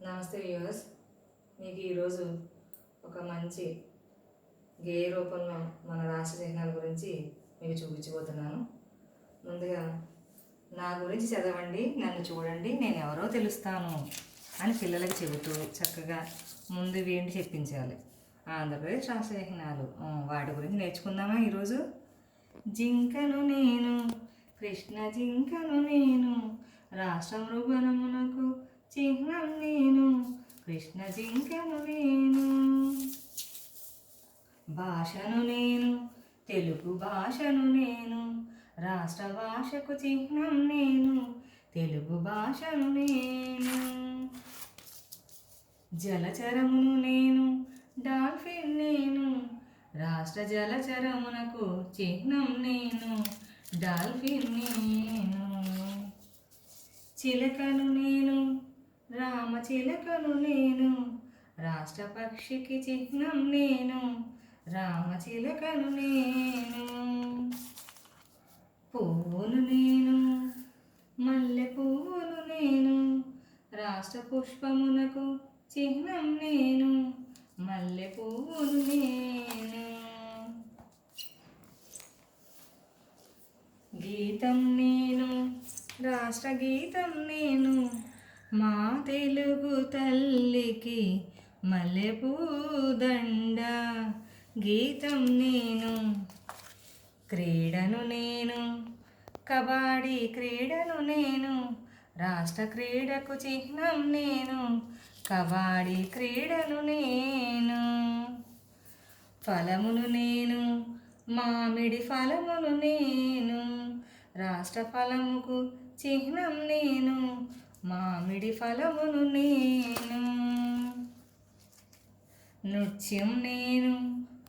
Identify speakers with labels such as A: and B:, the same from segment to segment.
A: నమస్తే వ్యూవర్స్, మీకు ఈరోజు ఒక మంచి గేయ రూపంలో మన రాష్ట్ర చిహ్నాల గురించి మీకు చూపించబోతున్నాను. ముందుగా నా గురించి చదవండి, నన్ను చూడండి, నేను ఎవరో తెలుస్తాను అని పిల్లలకి చెబుతూ చక్కగా ముందు ఏంటి చెప్పించాలి. ఆంధ్రప్రదేశ్ రాష్ట్ర చిహ్నాలు వాటి గురించి నేర్చుకుందామా ఈరోజు. జింకను నేను, కృష్ణ జింకను నేను, రాష్ట్ర మృగనమునకు చిహ్నం నేను, కృష్ణ జింకను నేను. భాషను నేను, తెలుగు భాషను నేను, రాష్ట్ర భాషకు చిహ్నం నేను, తెలుగు భాషను నేను. జలచరమును నేను, డాల్ఫిన్ నేను, రాష్ట్ర జలచరమునకు చిహ్నం నేను, డాల్ఫిన్ నేను. చిలకను నేను, రామచిలకను నేను, రాష్ట్ర పక్షికి చిహ్నం నేను, రామచిలకను నేను. పువ్వును నేను, మల్లె పువ్వును నేను, రాష్ట్ర పుష్పమునకు చిహ్నం నేను, మల్లె పువ్వును నేను. గీతం నేను, రాష్ట్ర గీతం నేను, మా తెలుగు తల్లికి మల్లెపూదండ, గీతం నేను. క్రీడను నేను, కబడ్డీ క్రీడను నేను, రాష్ట్ర క్రీడకు చిహ్నం నేను, కబడ్డీ క్రీడను నేను. ఫలమును నేను, మామిడి ఫలమును నేను, రాష్ట్ర ఫలముకు చిహ్నం నేను, మామిడి ఫలమును నేను. నృత్యం నేను,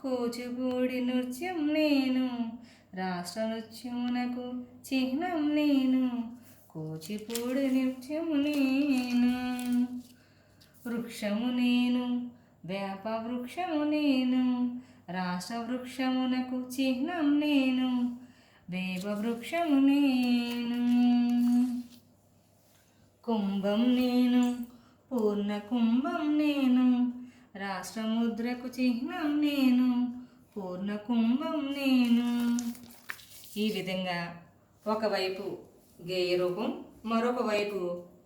A: కూచిపూడి నృత్యం నేను, రాష్ట్ర నృత్యమునకు చిహ్నం నేను, కూచిపూడి నృత్యము నేను. వృక్షము నేను, వేప వృక్షము నేను, రాష్ట్ర వృక్షమునకు చిహ్నం నేను, వేప వృక్షము నేను. కుంభం నేను, పూర్ణ కుంభం నేను, రాష్ట్ర ముద్రకు చిహ్నం నేను, పూర్ణ కుంభం నేను. ఈ విధంగా ఒకవైపు గేయ రూపం, మరొక వైపు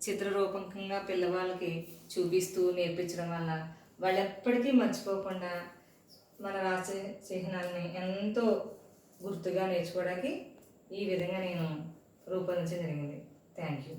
A: చిత్రరూపకంగా పిల్లవాళ్ళకి చూపిస్తూ నేర్పించడం వల్ల వాళ్ళు ఎప్పటికీ మర్చిపోకుండా మన రాష్ట్ర చిహ్నాలని ఎంతో గుర్తుగా నేర్చుకోవడానికి ఈ విధంగా నేను రూపొందించడం జరిగింది. Thank you.